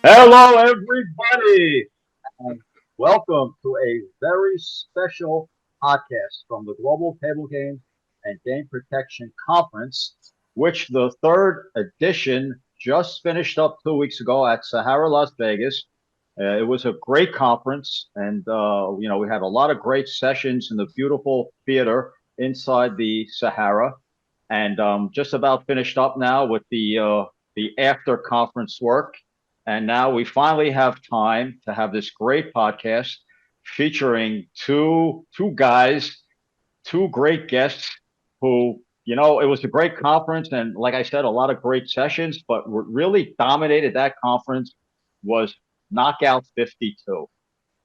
Hello, everybody, and welcome to a very special podcast from the Global Table Games and Game Protection Conference, which the third edition just finished up 2 weeks ago at Sahara, Las Vegas. It was a great conference, and we had a lot of great sessions in the beautiful theater inside the Sahara, and just about finished up now with the after conference work. And now we finally have time to have this great podcast featuring two guys, two great guests who, it was a great conference. And like I said, a lot of great sessions, but what really dominated that conference was Knockout 52.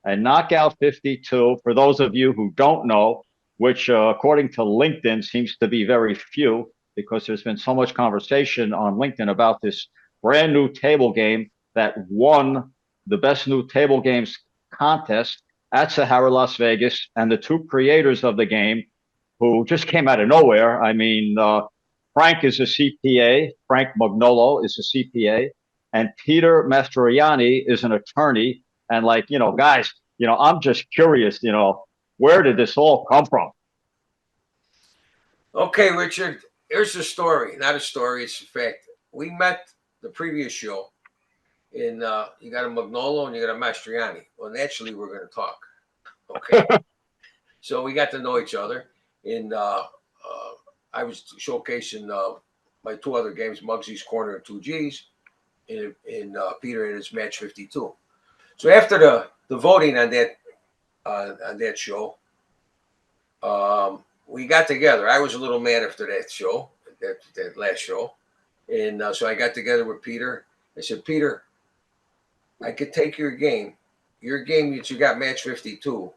And Knockout 52, for those of you who don't know, which according to LinkedIn seems to be very few because there's been so much conversation on LinkedIn about this brand new table game that won the best new table games contest at Sahara, Las Vegas, and the two creators of the game who just came out of nowhere. I mean, Frank is a CPA, Frank Magnolo is a CPA, and Peter Mastroianni is an attorney. And like, guys, I'm just curious, where did this all come from? Okay, Richard, here's the story. Not a story, it's a fact. We met the previous show, and you got a Magnolo and you got a Mastriani. Well, naturally, we're going to talk. Okay. So we got to know each other, and I was showcasing my two other games, Muggsy's Corner and 2Gs, and Peter and his Match 52. So after the voting on that show, we got together. I was a little mad after that show, that last show, and so I got together with Peter. I said, Peter, I could take your game that you got Match 52.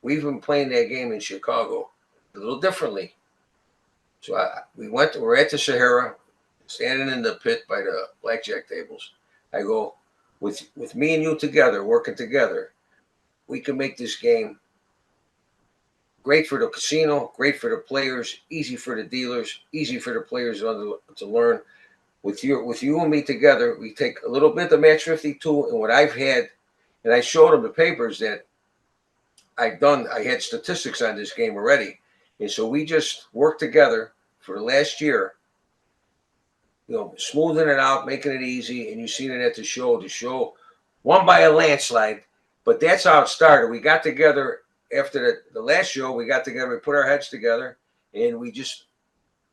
We've been playing that game in Chicago a little differently. So we're at the Sahara, standing in the pit by the blackjack tables. I go, with me and you together, working together, we can make this game great for the casino, great for the players, easy for the dealers, easy for the players to learn. With you and me together, we take a little bit of Match 52 and what I've had, and I showed them the papers that I had statistics on this game already. And so we just worked together for the last year, smoothing it out, making it easy. And you've seen it at the show. The show won by a landslide, but that's how it started. We got together after the last show. We got together, we put our heads together, and we just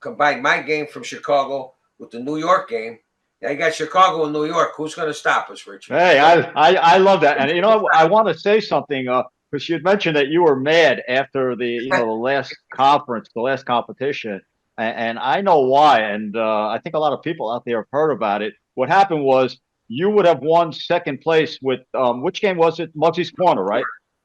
combined my game from Chicago with the New York game. Now you got Chicago and New York. Who's going to stop us, Richard? Hey, I love that. And, I want to say something because you'd mentioned that you were mad after the last conference, the last competition. And I know why. And I think a lot of people out there have heard about it. What happened was you would have won second place with which game was it? Muggsy's Corner, right?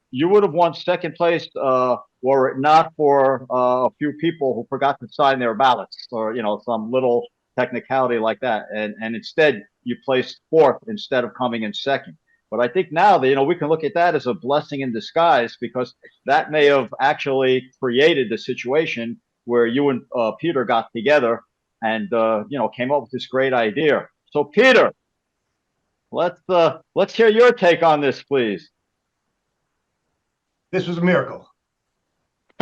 You would have won second place were it not for a few people who forgot to sign their ballots or, some little technicality like that. And instead, you placed fourth instead of coming in second. But I think now that, we can look at that as a blessing in disguise because that may have actually created the situation where you and Peter got together and came up with this great idea. So Peter, let's hear your take on this, please. This was a miracle.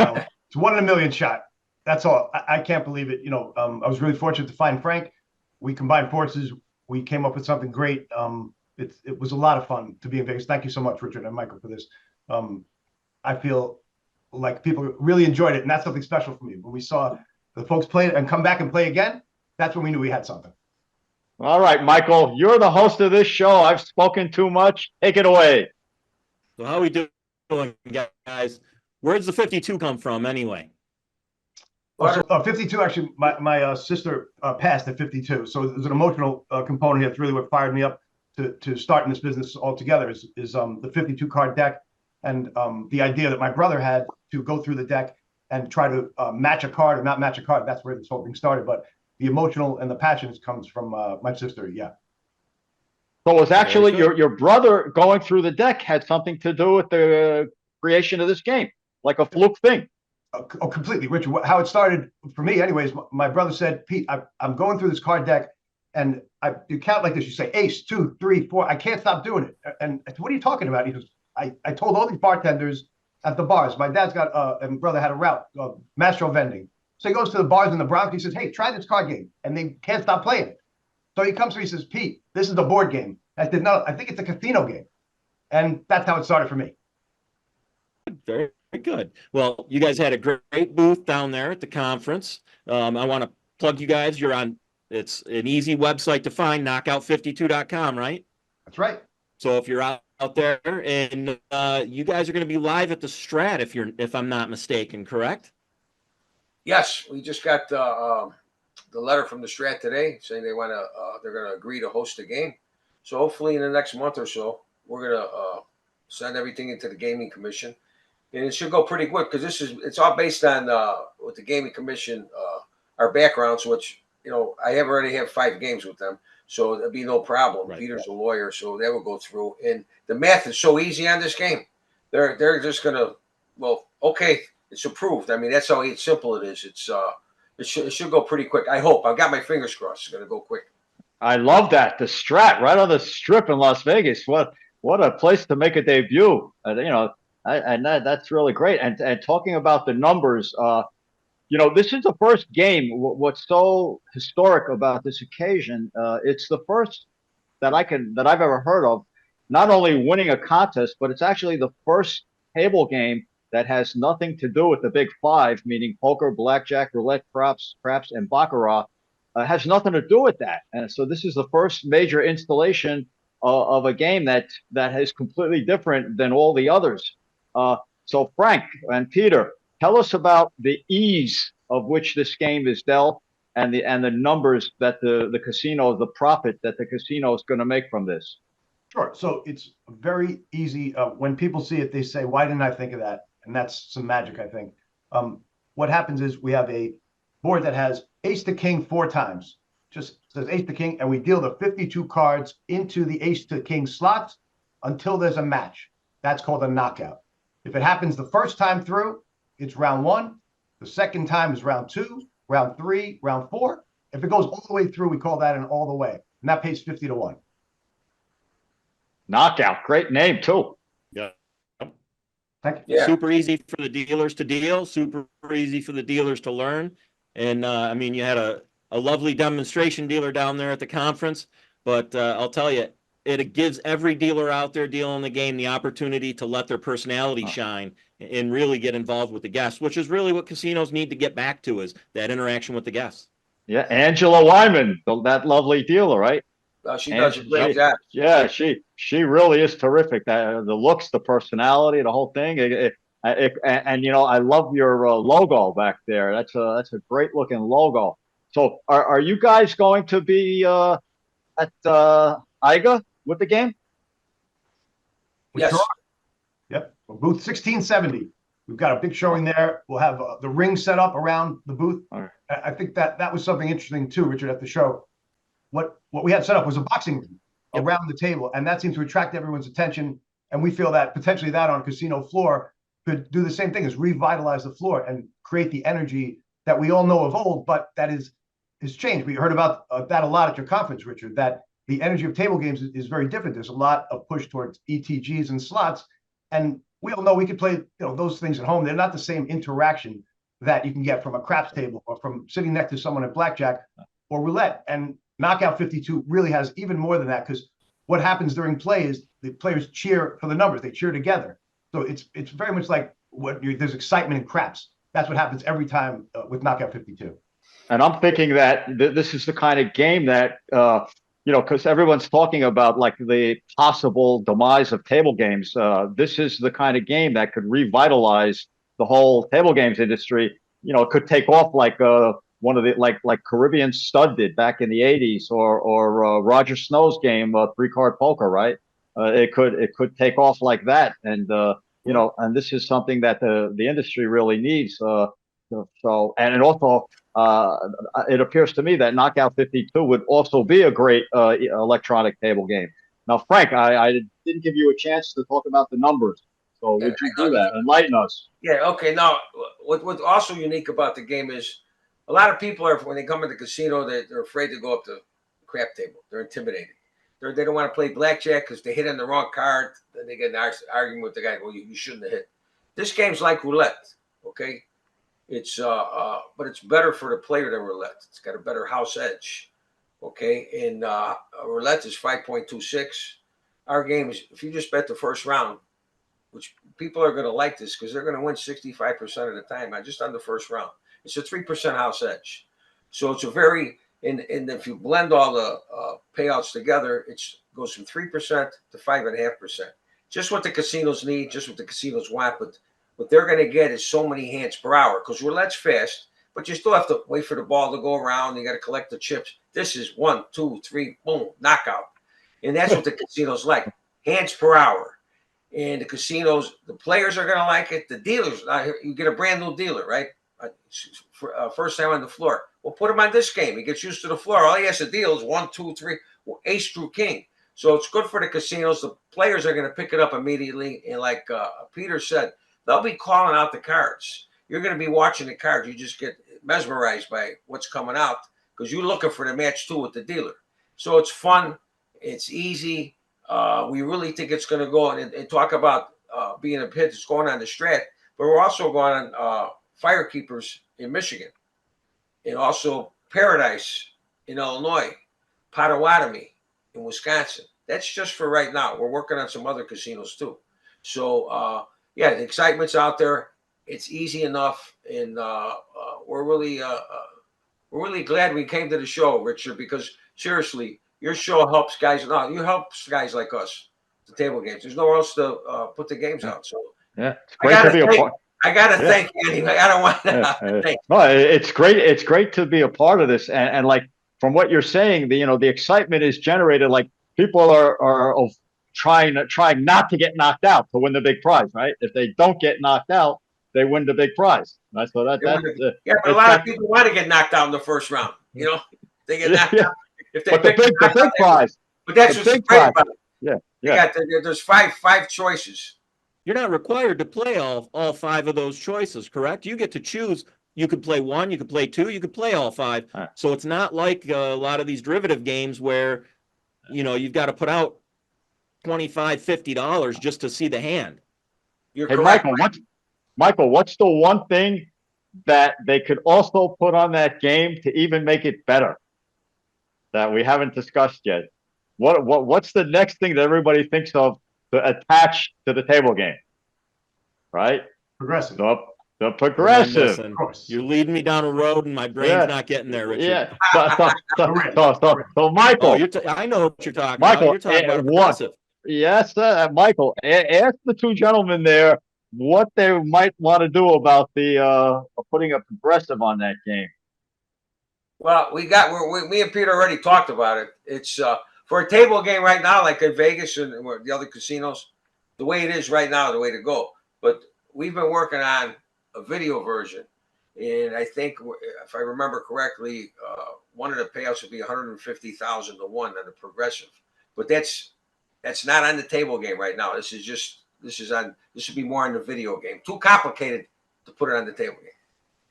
It's 1 in a million shot. That's all. I can't believe it. I was really fortunate to find Frank. We combined forces. We came up with something great. It was a lot of fun to be in Vegas. Thank you so much, Richard and Michael, for this. I feel like people really enjoyed it, and that's something special for me. When we saw the folks play it and come back and play again, that's when we knew we had something. All right, Michael, you're the host of this show. I've spoken too much. Take it away. So how we doing, guys? Where's the 52 come from, anyway? 52, actually, my sister passed at 52. So there's an emotional component here. It's really what fired me up to start in this business altogether is the 52 card deck and the idea that my brother had to go through the deck and try to match a card or not match a card. That's where this whole thing started. But the emotional and the passion comes from my sister. Yeah. So it was actually your brother going through the deck had something to do with the creation of this game, like a fluke thing. Oh, completely, Richard. How it started for me, anyways. My brother said, "Pete, I'm going through this card deck, And you count like this. You say ace, 2, 3, 4. I can't stop doing it. And I said, what are you talking about? He goes, I told all these bartenders at the bars. My dad's got and brother had a route, Mastro vending. So he goes to the bars in the Bronx. He says, hey, try this card game. And they can't stop playing it. So he comes to me, he says, Pete, this is a board game. I said, no, I think it's a casino game. And that's how it started for me. Very, very good. Well, you guys had a great booth down there at the conference. I want to plug you guys. You're on, it's an easy website to find, knockout52.com, right? That's right. So if you're out there and you guys are going to be live at the Strat, if I'm not mistaken, correct? Yes, we just got the letter from the Strat today saying they're going to agree to host the game. So hopefully in the next month or so, we're going to send everything into the Gaming Commission, and it should go pretty quick because it's all based on with the Gaming Commission, our backgrounds, which I already have 5 games with them, so it'll be no problem. Right. Peter's a lawyer, so that will go through, and the math is so easy on this game. They're just gonna, well, okay, it's approved. I mean, that's how simple it is. It should go pretty quick. I hope. I've got my fingers crossed. It's gonna go quick. I love that. The Strat right on the Strip in Las Vegas. What a place to make a debut. That's really great. And talking about the numbers, this is the first game. What's so historic about this occasion? It's the first that I've ever heard of. Not only winning a contest, but it's actually the first table game that has nothing to do with the big 5, meaning poker, blackjack, roulette, craps, and baccarat. Has nothing to do with that. And so this is the first major installation of a game that is completely different than all the others. So Frank and Peter, tell us about the ease of which this game is dealt and the numbers that the casino, the profit that the casino is going to make from this. Sure. So it's very easy. When people see it, they say, why didn't I think of that? And that's some magic, I think. What happens is we have a board that has ace to king 4 times. Just says ace to king, and we deal the 52 cards into the ace to king slots until there's a match. That's called a knockout. If it happens the first time through, it's round 1. The second time is round 2, round 3, round 4. If it goes all the way through, we call that an all the way. And that pays 50 to 1. Knockout. Great name, too. Yeah. Thank you. Yeah. Super easy for the dealers to deal, super easy for the dealers to learn. And I mean, you had a lovely demonstration dealer down there at the conference, but I'll tell you, it gives every dealer out there dealing the game the opportunity to let their personality shine and really get involved with the guests, which is really what casinos need to get back to, is that interaction with the guests. Yeah, Angela Wyman, that lovely dealer, right? She does a great job. Yeah, she really is terrific. The looks, the personality, the whole thing. And I love your logo back there. That's a great looking logo. So are you guys going to be at IGA with the game? Yes. Sure. Yep. Booth 1670. We've got a big showing there. We'll have the ring set up around the booth. All right. I think that was something interesting too, Richard, at the show. What we had set up was a boxing ring around the table, and that seemed to attract everyone's attention. And we feel that potentially that on a casino floor could do the same thing, as revitalize the floor and create the energy that we all know of old, but that is changed. We heard about that a lot at your conference, Richard, that the energy of table games is very different. There's a lot of push towards ETGs and slots, and we all know we could play those things at home. They're not the same interaction that you can get from a craps table or from sitting next to someone at blackjack or roulette. And Knockout 52 really has even more than that, because what happens during play is the players cheer for the numbers. They cheer together. So it's very much like there's excitement in craps. That's what happens every time with Knockout 52. And I'm thinking that this is the kind of game that, because everyone's talking about like the possible demise of table games. This is the kind of game that could revitalize the whole table games industry. It could take off like one of the like Caribbean Stud did back in the 80s, or Roger Snow's game, 3-card poker, right? It could take off like that, and and this is something that the industry really needs. So, and it also it appears to me that Knockout 52 would also be a great electronic table game. Now, Frank, I didn't give you a chance to talk about the numbers, so would you do that? Enlighten us. Yeah. Okay. Now, what's also unique about the game is a lot of people when they come to the casino, they're afraid to go up to crap table. They're intimidated. They don't want to play blackjack because they hit on the wrong card. Then they get an argument with the guy. Well, you shouldn't have hit. This game's like roulette. Okay, it's but it's better for the player than roulette. It's got a better house edge. Okay, and roulette is 5.26. Our game is, if you just bet the first round, which people are going to like this because they're going to win 65% of the time, just on the first round. It's a 3% house edge. So it's a very, and if you blend all the payouts together, it goes from 3% to 5.5%. Just what the casinos need, just what the casinos want. But what they're going to get is so many hands per hour because roulette's fast, but you still have to wait for the ball to go around. You got to collect the chips. This is 1, 2, 3, boom, knockout. And that's what the casinos like, hands per hour. And the casinos, the players are going to like it. The dealers, you get a brand new dealer, right? First time on the floor. Well, put him on this game. He gets used to the floor. All he has to deal is 1, 2, 3, ace through king. So it's good for the casinos. The players are going to pick it up immediately. And like Peter said, they'll be calling out the cards. You're going to be watching the cards. You just get mesmerized by what's coming out because you're looking for the match too with the dealer. So it's fun. It's easy. We really think it's going to go and talk about being a pit. It's going on the Strat, but we're also going on Firekeepers in Michigan, and also Paradise in Illinois, Potawatomi in Wisconsin. That's just for right now. We're working on some other casinos too. So yeah, the excitement's out there. It's easy enough, and we're really glad we came to the show, Richard, because seriously, your show helps guys. No, you help guys like us, the table games. There's nowhere else to put the games out. So yeah, it's great to be a part. I gotta thank Andy. I don't want to thank. No, it's great. It's great to be a part of this, and like from what you're saying, the excitement is generated. Like people are trying not to get knocked out to win the big prize, right? If they don't get knocked out, they win the big prize. Right? So but a lot of people want to get knocked out in the first round. You know, they get knocked out. If they but the big prize. But that's what's great about it. Yeah. There's five choices. You're not required to play all 5 of those choices, correct? You get to choose. You could play 1, you could play 2, you could play all 5. Right. So it's not like a lot of these derivative games where, you've got to put out $25, $50 just to see the hand. You're hey, correct. Michael, what's the one thing that they could also put on that game to even make it better that we haven't discussed yet? What's the next thing that everybody thinks of to attach to the table game? Right? Progressive. The progressive. Of course. You're leading me down a road and my brain's not getting there, Richard. Yeah. So Michael. I know what you're talking Michael, about. You're talking about progressive. Yes, Michael. Ask the two gentlemen there what they might want to do about the putting a progressive on that game. Well, me and Peter already talked about it. It's for a table game right now, like in Vegas and the other casinos, the way it is right now, the way to go. But we've been working on a video version, and I think if I remember correctly, one of the payouts would be 150,000 to 1 on the progressive. But that's not on the table game right now. This should be more on the video game. Too complicated to put it on the table game.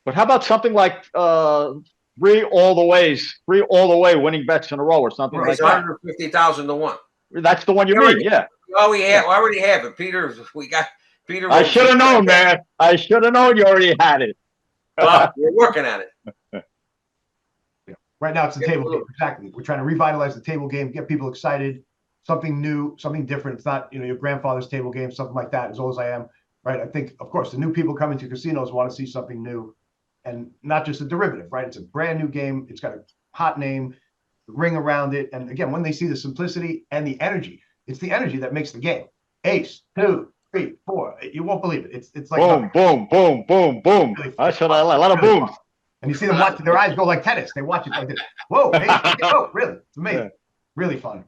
But how about something like 3 all the way winning bets in a row or something like that? 150,000 to 1. That's the one you mean, yeah. Oh, we already have it, Peter. Peter. I should have known, man. I should have known you already had it. Well, we're working on it. Right now, it's the table game. Exactly. We're trying to revitalize the table game, get people excited, something new, something different. It's not, your grandfather's table game, something like that, as old as I am, right? I think, of course, the new people coming to casinos want to see something new and not just a derivative, right? It's a brand new game. It's got a hot name, ring around it. And again, when they see the simplicity and the energy, it's the energy that makes the game. Ace, 2, 3, 4. You won't believe it. It's like boom, boom, boom, boom, boom. Really That's what I like. A lot of booms. And you see them watch, their eyes go like tennis. They watch it like this. Whoa, hey, oh, really? It's amazing. Yeah. Really fun.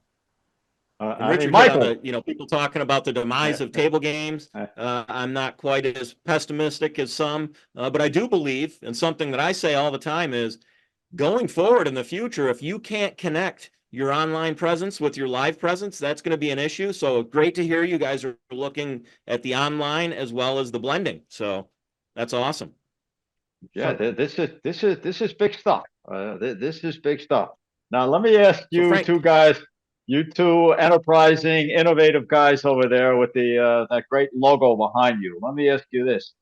Richard, Michael, people talking about the demise of table games. I'm not quite as pessimistic as some, but I do believe, and something that I say all the time is, going forward in the future, if you can't connect your online presence with your live presence, that's going to be an issue. So great to hear you guys are looking at the online as well as the blending. So that's awesome. yeah, this is big stuff. This is big stuff. Now, let me ask you Frank- two guys, you two enterprising, innovative guys over there with the that great logo behind you. Let me ask you this.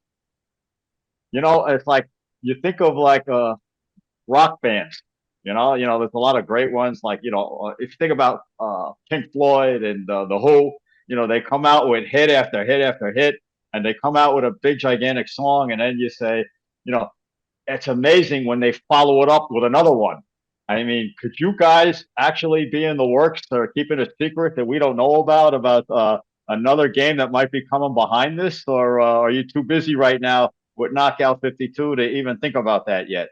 You know, it's like you think of like rock bands. There's a lot of great ones. Like if you think about Pink Floyd and the Who, they come out with hit after hit after hit, and they come out with a big gigantic song, and then you say, you know, it's amazing when they follow it up with another one. I mean, could you guys actually be in the works or keeping a secret that we don't know about another game that might be coming behind this, or are you too busy right now with Knockout 52 to even think about that yet?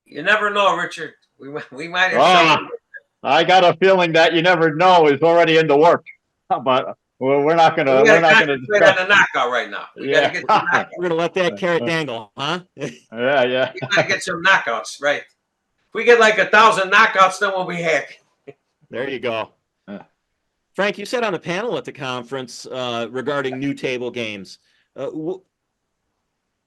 You never know, Richard. We might have Ah, something. I got a feeling that you never know is already in the work, but we're not We gonna got we're to not gonna concentrate on discuss. the knockout right now. We got to Yeah, get the knockout. We're gonna let that carrot dangle, huh? yeah. We got to get some knockouts, right? If we get like 1,000 knockouts, then we'll be happy. There you go. Frank, you said on a panel at the conference regarding new table games.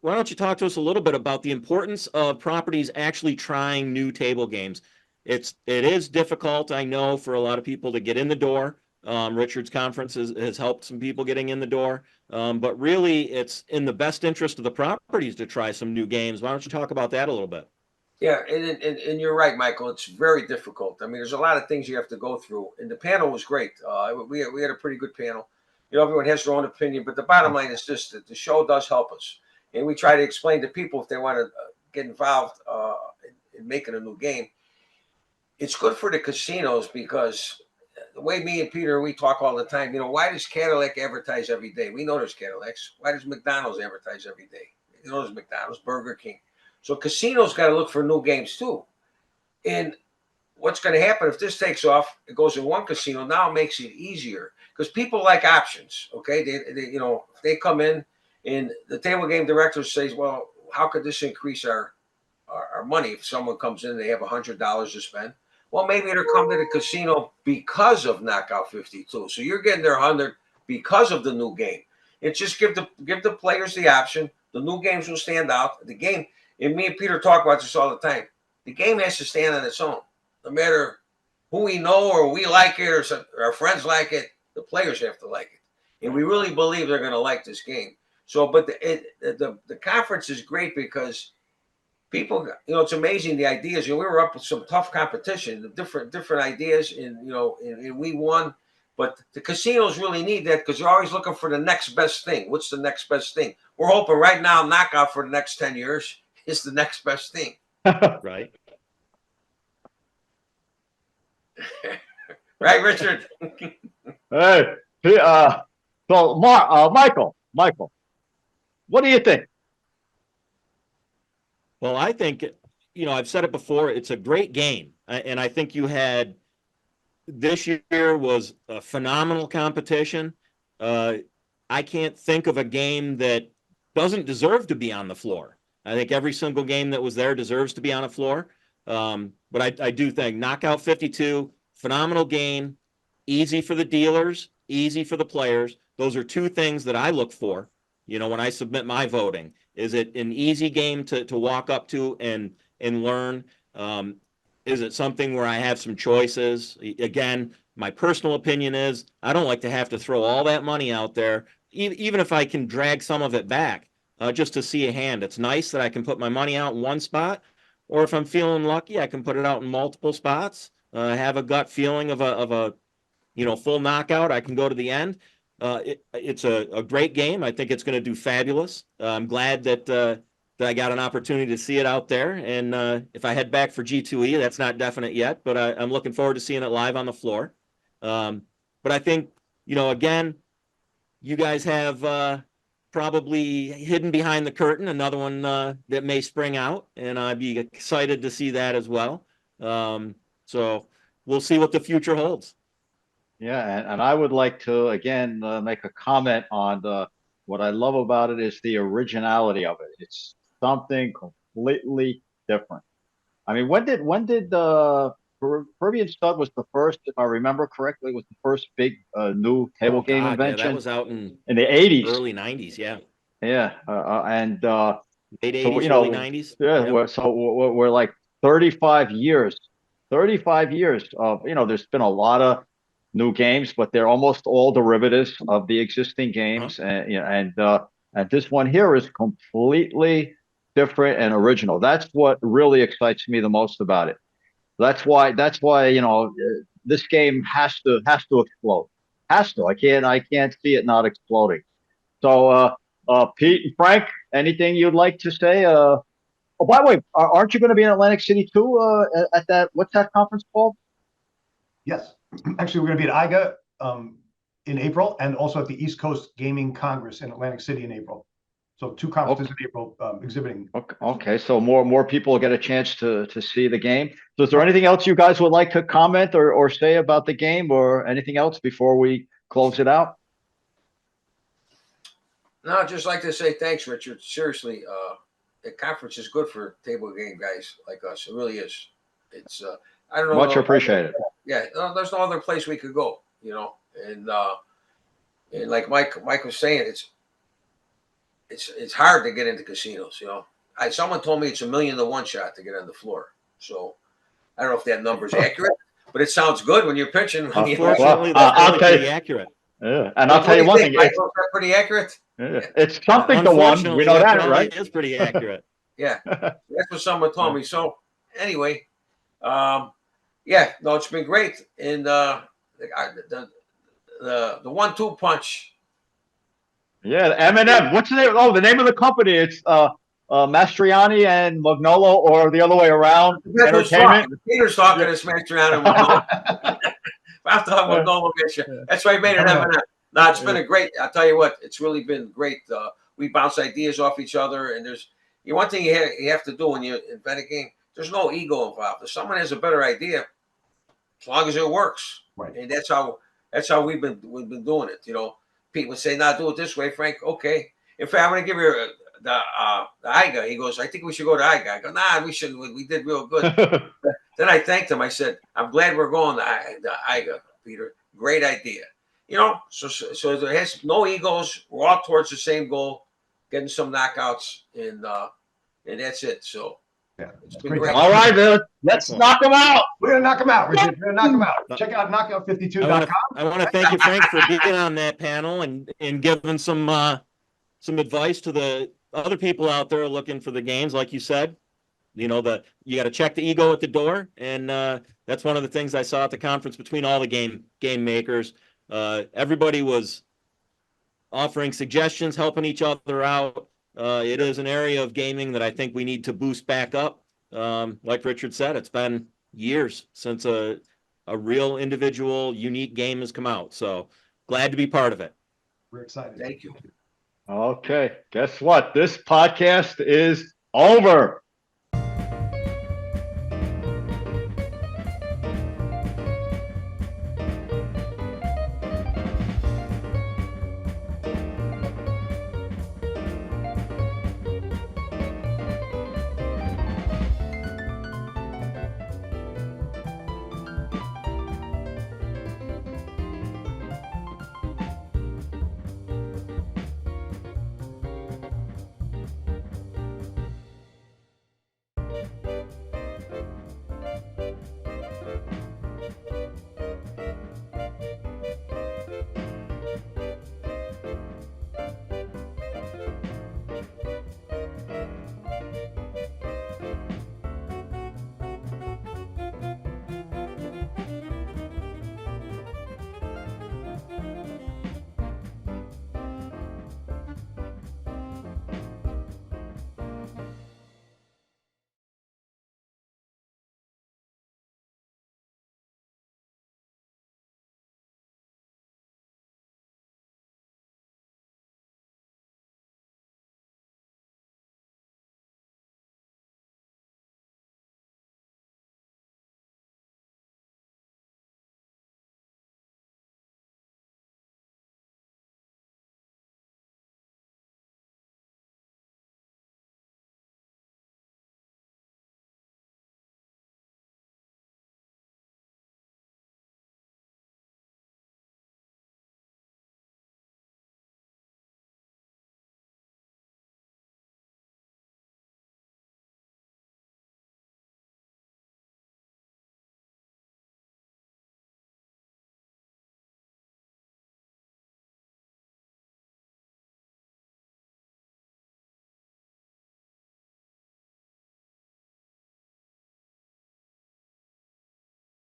Why don't you talk to us a little bit about the importance of properties actually trying new table games? It is difficult, I know, for a lot of people to get in the door. Richard's conference has helped some people getting in the door, but really it's in the best interest of the properties to try some new games. Why don't you talk about that a little bit? Yeah, and you're right, Michael. It's very difficult. I mean, there's a lot of things you have to go through, and the panel was great. We had a pretty good panel. Everyone has their own opinion, but the bottom line is this: that the show does help us, and we try to explain to people if they want to get involved in making a new game. It's good for the casinos because the way me and Peter we talk all the time. Why does Cadillac advertise every day? We know there's Cadillacs. Why does McDonald's advertise every day? There's McDonald's, Burger King. So casinos got to look for new games too. And what's going to happen if this takes off? It goes in one casino. Now it makes it easier because people like options. Okay, if they come in and the table game director says, "Well, how could this increase our money?" If someone comes in, they have $100 to spend. Well, maybe they'll come to the casino because of Knockout 52. So you're getting their 100 because of the new game. It just give the players the option. The new games will stand out. The game. And me and Peter talk about this all the time. The game has to stand on its own. No matter who we know or we like it or our friends like it, the players have to like it. And we really believe they're going to like this game. So, but the conference is great because people, it's amazing the ideas. We were up with some tough competition, different ideas, and we won. But the casinos really need that because they're always looking for the next best thing. What's the next best thing? We're hoping right now, Knockout for the next 10 years is the next best thing. Right. Right, Richard? Hey, so Michael, what do you think? Well, I think, I've said it before, it's a great game. And I think this year was a phenomenal competition. I can't think of a game that doesn't deserve to be on the floor. I think every single game that was there deserves to be on the floor. But I do think Knockout 52, phenomenal game, easy for the dealers, easy for the players. Those are two things that I look for, when I submit my voting. Is it an easy game to walk up to and learn? Is it something where I have some choices? Again, my personal opinion is I don't like to have to throw all that money out there, even if I can drag some of it back just to see a hand. It's nice that I can put my money out in one spot, or if I'm feeling lucky, I can put it out in multiple spots. Have a gut feeling of a full knockout. I can go to the end. It's a great game. I think it's going to do fabulous. I'm glad that I got an opportunity to see it out there. And if I head back for G2E, that's not definite yet, but I'm looking forward to seeing it live on the floor. But I think, again, you guys have probably hidden behind the curtain another one that may spring out, and I'd be excited to see that as well. So we'll see what the future holds. Yeah, and I would like to again make a comment on what I love about it is the originality of it. It's something completely different. I mean, when did the Caribbean Stud was the first, if I remember correctly, was the first big new table game God, yeah, that invention was out in in the 80s. early 90s, yeah. Yeah, and Late so 80s, early 90s. yeah, Yep. we're like 35 years 35 years of, there's been a lot of new games, but they're almost all derivatives of the existing games. And this one here is completely different and original. That's what really excites me the most about it. That's why, this game has to explode. Has to. I can't see it not exploding. So, Pete and Frank, anything you'd like to say? Oh, by the way, aren't you going to be in Atlantic City too? At that, what's that conference called? Yes. Actually, we're going to be at IGA in April, and also at the East Coast Gaming Congress in Atlantic City in April. So 2 conferences in April exhibiting. Okay, so more people get a chance to see the game. So, is there anything else you guys would like to comment or say about the game, or anything else before we close it out? No, I'd just like to say thanks, Richard. Seriously, the conference is good for table game guys like us. It really is. It's I don't know. Much appreciated. Yeah, there's no other place we could go, and like Mike was saying, it's hard to get into casinos. Someone told me it's $1 million to 1 shot to get on the floor. So I don't know if that number's accurate, but it sounds good when you're pitching. Unfortunately, I'll that's tell you- pretty accurate. Yeah, and I'll tell you one thing. Michael, is that pretty accurate? It's something to 1. We know that, probably right? is pretty accurate. Yeah, that's what someone told me. So anyway, it's been great. And the 1-2 punch. Yeah, M&M. What's the name? Oh, the name of the company. It's Mastriani and Magnolo, or the other way around. Entertainment. Peter's talking to Mastriani and Magnolo. I thought Magnolo gets you. That's why I made it M&M. No, it's been a great. I'll tell you what. It's really been great. We bounce ideas off each other, and there's one thing you have to do when you invent a game. There's no ego involved. If someone has a better idea, as long as it works, Right. And that's how we've been doing it. Pete would say, "Nah, do it this way, Frank." Okay. In fact, I'm going to give you the IGA. He goes, "I think we should go to IGA." I go, "Nah, we shouldn't. We did real good." Then I thanked him. I said, "I'm glad we're going to IGA, Peter. Great idea." So there has no egos. We're all towards the same goal, getting some knockouts, and that's it. So Yeah, it's been great. great. All right, let's knock them out. We're going to knock them out, Richard. We're going to knock them out. Check out knockout52.com. I want to thank you, Frank, for being on that panel and giving some advice to the other people out there looking for the games. Like you said, you got to check the ego at the door, and that's one of the things I saw at the conference between all the game makers. Everybody was offering suggestions, helping each other out. It is an area of gaming that I think we need to boost back up. Like Richard said, it's been years since a real individual unique game has come out. So glad to be part of it. We're excited. Thank you. Okay, guess what? This podcast is over.